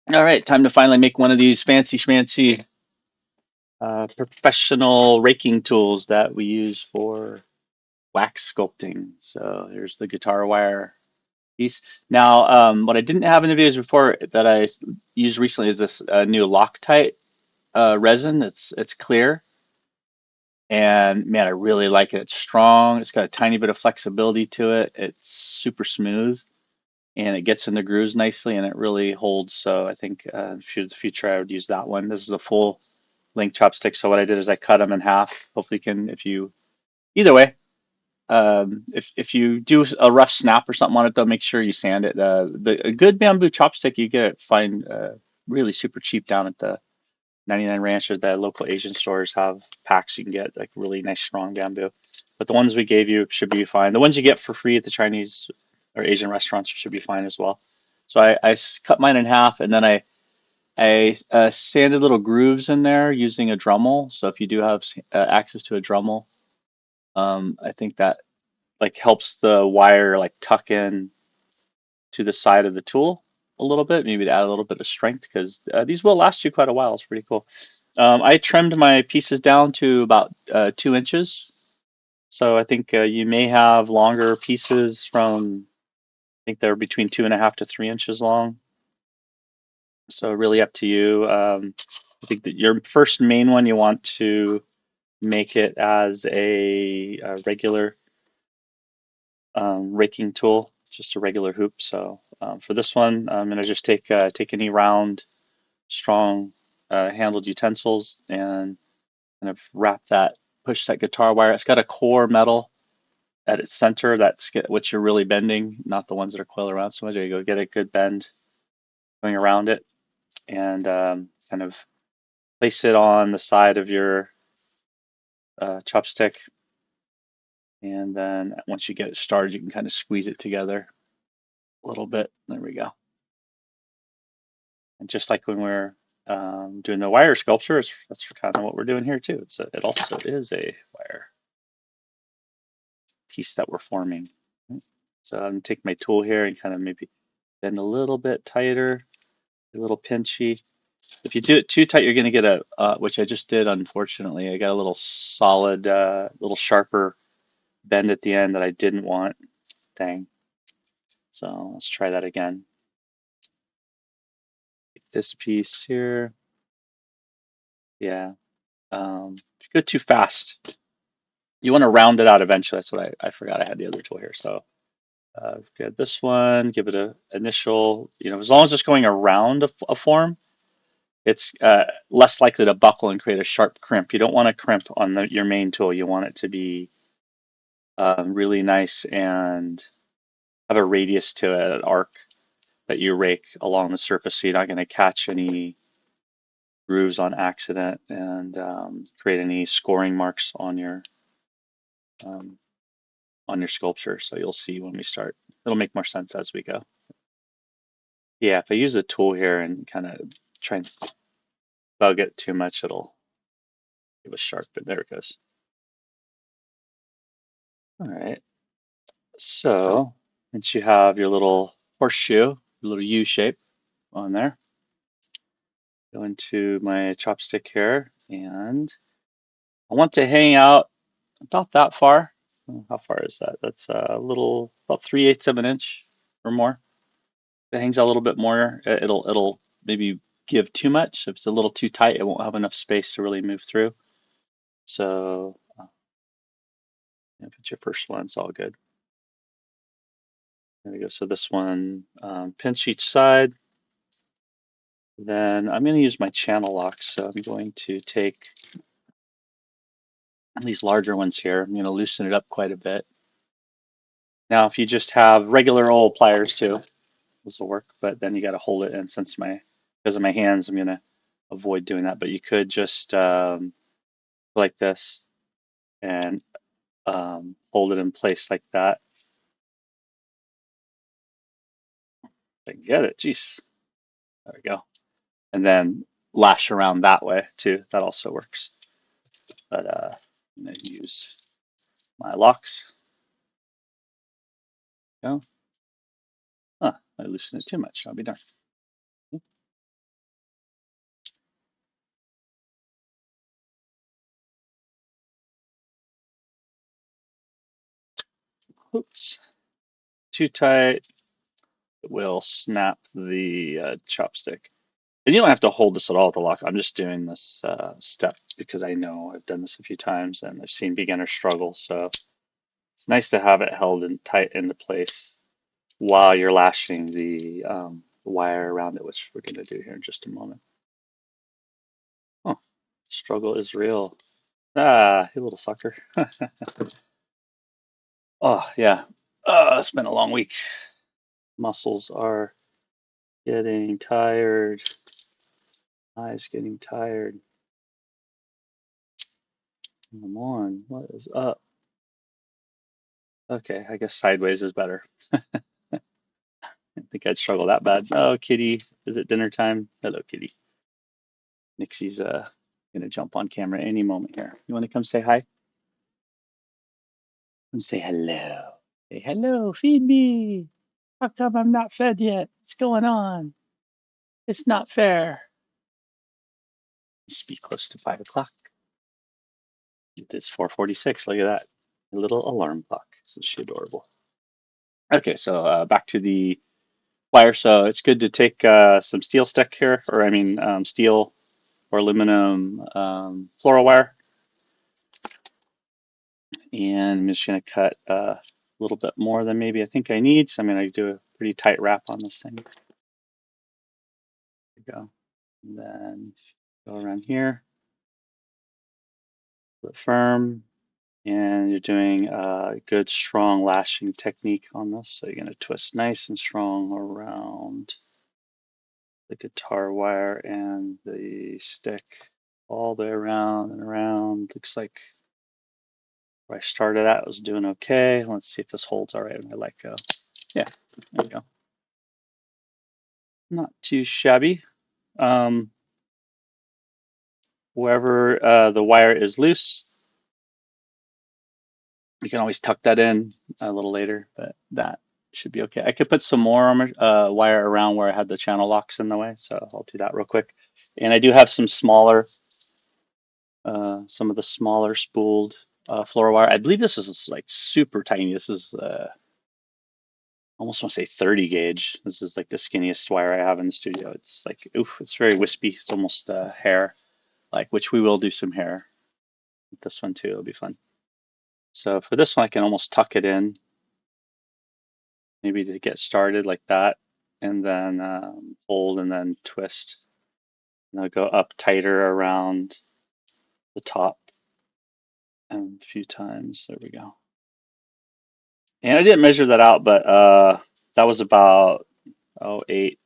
All right, time to finally make one of these fancy schmancy professional raking tools that we use for wax sculpting. So here's the guitar wire piece. Now, what I didn't have in the videos before that I used recently is this new Loctite resin. It's clear, and man, I really like it. It's strong. It's got a tiny bit of flexibility to it. It's super smooth, and it gets in the grooves nicely, and it really holds. So I think for the future, I would use that one. This is a full length chopstick. So what I did is I cut them in half. Hopefully, you can if you either way. If you do a rough snap or something on it, though, make sure you sand it. A good bamboo chopstick you get find really super cheap down at the 99 Ranch or the local Asian stores have packs you can get like really nice strong bamboo. But the ones we gave you should be fine. The ones you get for free at the Chinese or Asian restaurants should be fine as well. So I cut mine in half and then I sanded little grooves in there using a Dremel. So if you do have access to a Dremel, I think that like helps the wire like tuck in to the side of the tool a little bit, maybe to add a little bit of strength because these will last you quite a while. It's pretty cool. I trimmed my pieces down to about 2 inches. So I think you may have longer pieces from, I think they're between 2.5 to 3 inches long. So really up to you. I think that your first main one, you want to make it as a regular raking tool, just a regular hoop. So for this one, I'm going to just take any round, strong handled utensils and kind of wrap that, push that guitar wire. It's got a core metal at its center. That's what you're really bending, not the ones that are coiled around so much. There you go. Get a good bend going around it and kind of place it on the side of your chopstick. And then once you get it started, you can kind of squeeze it together a little bit. There we go. And just like when we're doing the wire sculpture, that's kind of what we're doing here too. It also is a wire piece that we're forming. So I'm gonna take my tool here and kind of maybe bend a little bit tighter, a little pinchy. If you do it too tight, you're gonna get which I just did, unfortunately. I got a little solid, little sharper bend at the end that I didn't want. Dang. So let's try that again. This piece here. Yeah. If you go too fast, you want to round it out eventually. That's what I forgot I had the other tool here. So get this one, give it a initial, as long as it's going around a form, it's less likely to buckle and create a sharp crimp. You don't want to crimp on your main tool. You want it to be really nice and have a radius to it, an arc that you rake along the surface so you're not going to catch any grooves on accident and create any scoring marks um, on your sculpture. So you'll see when we start. It'll make more sense as we go. Yeah, if I use a tool here and kind of try and bug it too much, it'll give a sharp, but there it goes. All right. So once you have your little horseshoe, your little U shape on there, go into my chopstick here and I want to hang out about that far. How far is that? That's a little, about 3/8 of an inch or more. If it hangs out a little bit more, it'll maybe give too much. If it's a little too tight, it won't have enough space to really move through. So if it's your first one, it's all good. There we go. So this one, pinch each side. Then I'm going to use my channel lock. So I'm going to take these larger ones here. I'm going to loosen it up quite a bit. Now, if you just have regular old pliers too, this will work. But then you got to hold it. And because of my hands, I'm going to avoid doing that. But you could just like this and hold it in place like that. I get it. Jeez. There we go. And then lash around that way too. That also works. But I'm going to use my locks. Go. Huh, I loosened it too much. I'll be darned. oops, too tight, it will snap the chopstick. And you don't have to hold this at all to lock. I'm just doing this step because I know I've done this a few times and I've seen beginners struggle. So it's nice to have it held in tight into place while you're lashing the wire around it, which we're going to do here in just a moment. Oh, struggle is real. Ah, you little sucker. Oh, yeah. It's been a long week. Muscles are getting tired. Eyes getting tired. Come on, what is up? Okay, I guess sideways is better. I didn't think I'd struggle that bad. Oh, Kitty, is it dinner time? Hello, Kitty. Nixie's gonna jump on camera any moment here. You want to come say hi? Come say hello. Say hello, feed me. How come I'm not fed yet? What's going on? It's not fair. Must be close to 5 o'clock. It's 4:46. Look at that. A little alarm clock. Isn't she adorable? Okay, so back to the wire. So it's good to take some steel stick here, or I mean steel or aluminum fluoro wire, and I'm just going to cut a little bit more than maybe I think I need. So I'm going to do a pretty tight wrap on this thing. There we go. And then go around here, put firm, and you're doing a good strong lashing technique on this. So you're going to twist nice and strong around the guitar wire and the stick all the way around and around. Looks like where I started at was doing okay. Let's see if this holds all right when I let go. Yeah, there we go. Not too shabby. Um, wherever the wire is loose, you can always tuck that in a little later, but that should be okay. I could put some more wire around where I had the channel locks in the way, so I'll do that real quick. And I do have some smaller, some of the smaller spooled fluoro wire. I believe this is like super tiny. This is almost want to say 30 gauge. This is like the skinniest wire I have in the studio. It's like, oof, it's very wispy. It's almost hair, like, which we will do some hair with this one too. It'll be fun. So for this one, I can almost tuck it in, maybe to get started like that, and then hold and then twist. And I'll go up tighter around the top and a few times. There we go. And I didn't measure that out, but that was about, oh, 8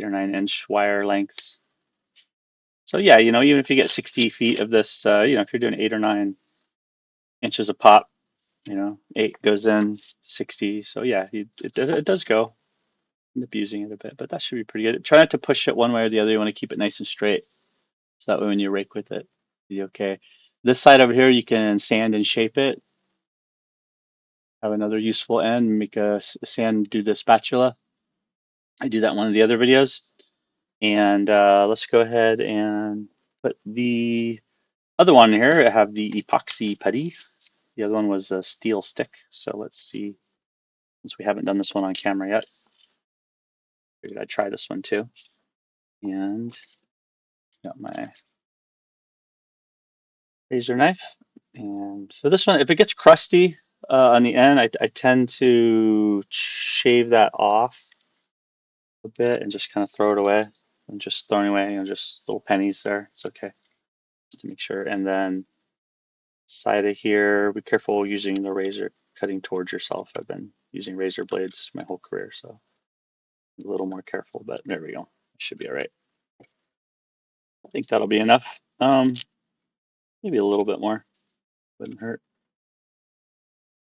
or 9 inch wire lengths. So yeah, even if you get 60 feet of this, if you're doing 8 or 9 inches a pop, 8 goes in 60. So yeah, it does go. End up using it a bit, but that should be pretty good. Try not to push it one way or the other. You want to keep it nice and straight, so that way when you rake with it, you'll be okay. This side over here, you can sand and shape it. Have another useful end. Make a sand, do the spatula. I do that in one of the other videos. And let's go ahead and put the other one here. I have the epoxy putty. The other one was a steel stick. So let's see, since we haven't done this one on camera yet, figured I'd try this one too. And got my razor knife. And so this one, if it gets crusty on the end, I tend to shave that off a bit and just kind of throw it away. And just throwing away, just little pennies there. It's okay, just to make sure. And then side of here, be careful using the razor cutting towards yourself. I've been using razor blades my whole career, so a little more careful, but there we go. It should be all right. I think that'll be enough. Maybe a little bit more, wouldn't hurt.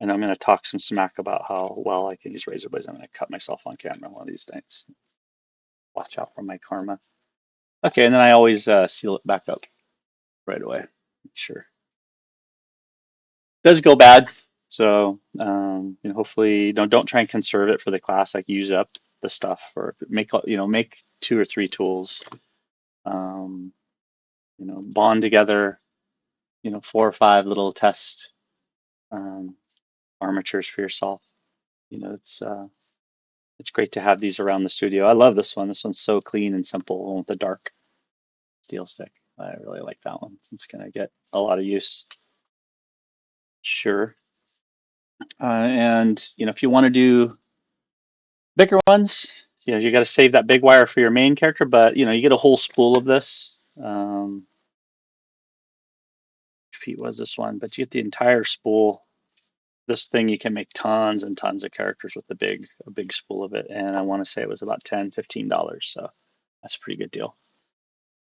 And I'm going to talk some smack about how well I can use razor blades. I'm going to cut myself on camera one of these nights. Watch out for my karma. Okay, and then I always seal it back up right away. Make sure. It does go bad, so hopefully don't try and conserve it for the class. Like use up the stuff, or make 2 or 3 tools. Bond together. 4 or 5 little test armatures for yourself. You know, it's great to have these around the studio. I love this one. This one's so clean and simple with the dark steel stick. I really like that one. It's gonna get a lot of use. Sure. And you know, if you want to do bigger ones, you know, you got to save that big wire for your main character, but you know, you get a whole spool of this. Feet was this one, but you get the entire spool. This thing you can make tons and tons of characters with a big spool of it, and I want to say it was about $10, $15, so that's a pretty good deal.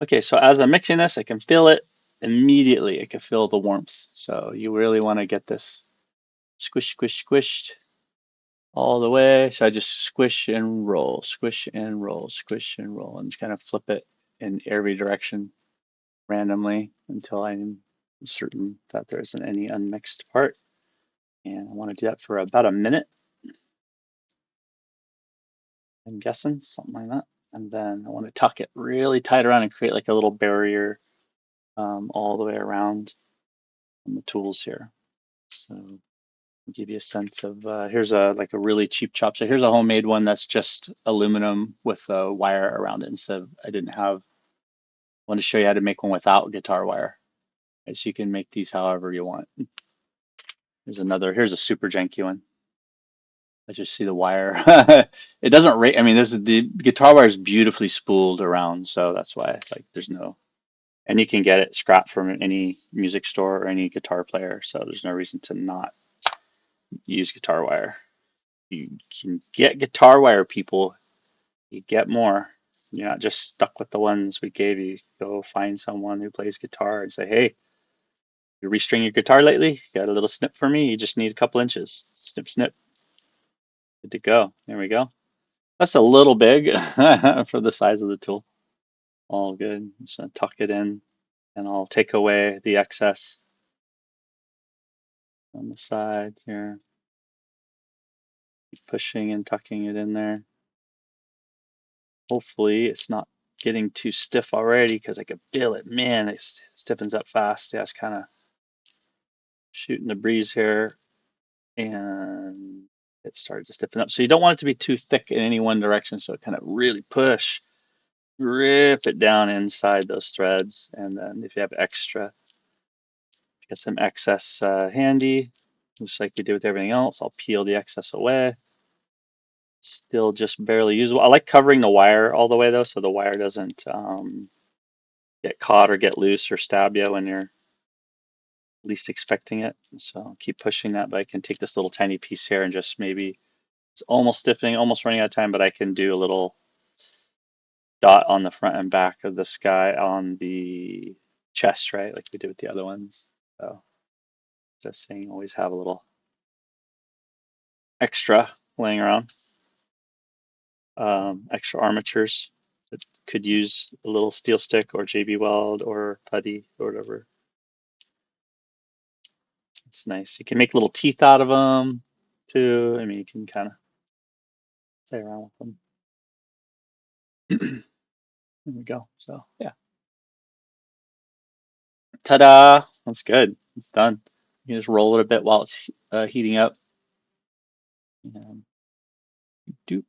Okay, so as I'm mixing this, I can feel it immediately. I can feel the warmth. So you really want to get this squish, squish, squished all the way. So I just squish and roll, squish and roll, squish and roll, and just kind of flip it in every direction randomly until I'm certain that there isn't any unmixed part. And I want to do that for about a minute, I'm guessing, something like that. And then I want to tuck it really tight around and create like a little barrier all the way around on the tools here. So I'll give you a sense of here's a like a really cheap chop. So here's a homemade one that's just aluminum with a wire around it instead of I didn't have. I want to show you how to make one without guitar wire. Right, so you can make these however you want. Here's another. Here's a super janky one. I just see the wire. It doesn't rate. I mean, this is the guitar wire is beautifully spooled around, so that's why like there's no. And you can get it scrapped from any music store or any guitar player, so there's no reason to not use guitar wire. You can get guitar wire, people. You get more. You're not just stuck with the ones we gave you. Go find someone who plays guitar and say, hey, you restring your guitar lately? Got a little snip for me? You just need a couple inches. Snip, snip. Good to go. There we go. That's a little big for the size of the tool. All good. Just gonna tuck it in and I'll take away the excess on the side here. Keep pushing and tucking it in there. Hopefully it's not getting too stiff already because I can feel it. Man, it stiffens up fast. Yeah, it's kind of shooting the breeze here and it started to stiffen up. So you don't want it to be too thick in any one direction. So kind of really push, rip it down inside those threads. And then if you have extra, get some excess handy, just like you did with everything else. I'll peel the excess away. Still just barely usable. I like covering the wire all the way though, so the wire doesn't get caught or get loose or stab you when you're least expecting it. So I'll keep pushing that, but I can take this little tiny piece here and just maybe it's almost stiffening, almost running out of time, but I can do a little dot on the front and back of this guy on the chest, right? Like we did with the other ones. So just saying, always have a little extra laying around, extra armatures that could use a little steel stick or JB Weld or putty or whatever. It's nice. You can make little teeth out of them too. I mean, you can kind of play around with them. There we go. So yeah, ta-da! That's good. It's done. You can just roll it a bit while it's heating up. And do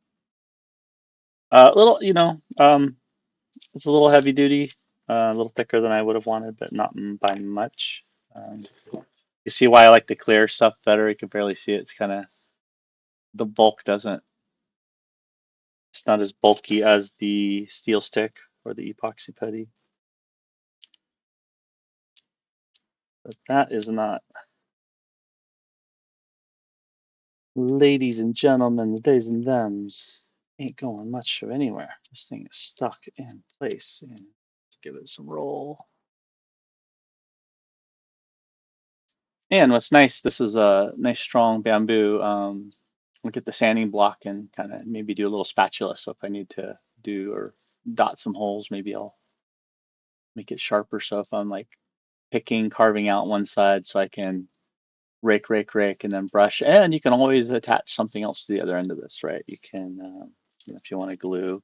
a little, you know, it's a little heavy duty, a little thicker than I would have wanted, but not by much. Um, you see why I like the clear stuff better? You can barely see it. It's kind of the bulk doesn't. It's not as bulky as the steel stick or the epoxy putty. But that is not. Ladies and gentlemen, the days and thems ain't going much of anywhere. This thing is stuck in place. And give it some roll. And what's nice, this is a nice strong bamboo. Look at the sanding block and kind of maybe do a little spatula. So if I need to do or dot some holes, maybe I'll make it sharper. So if I'm like picking, carving out one side so I can rake, rake, rake, and then brush. And you can always attach something else to the other end of this, right? You can, you know, if you want to glue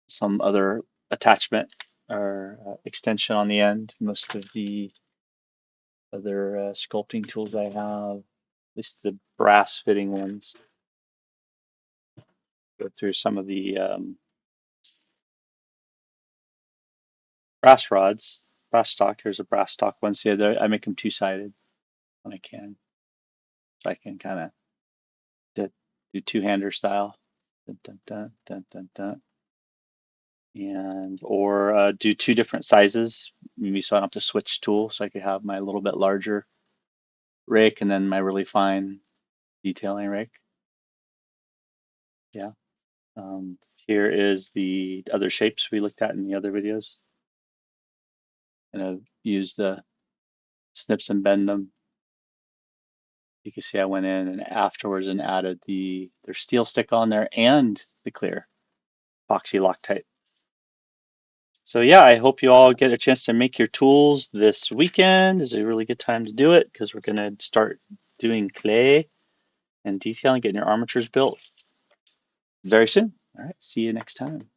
some other attachment or extension on the end. Most of the other sculpting tools I have least the brass fitting ones. Go through some of the brass rods, brass stock. Here's a brass stock one. See, I make them two-sided when I can, so I can kind of do two-hander style. Dun, dun, dun, dun, dun, dun. And or do two different sizes, maybe so I don't have to switch tools. So I could have my little bit larger rake and then my really fine detailing rake. Yeah. Here is the other shapes we looked at in the other videos. And I've used the snips and bend them. You can see I went in and afterwards and added their steel stick on there and the clear epoxy Loctite. So yeah, I hope you all get a chance to make your tools this weekend. Is a really good time to do it because we're gonna start doing clay and detailing, getting your armatures built very soon. All right, see you next time.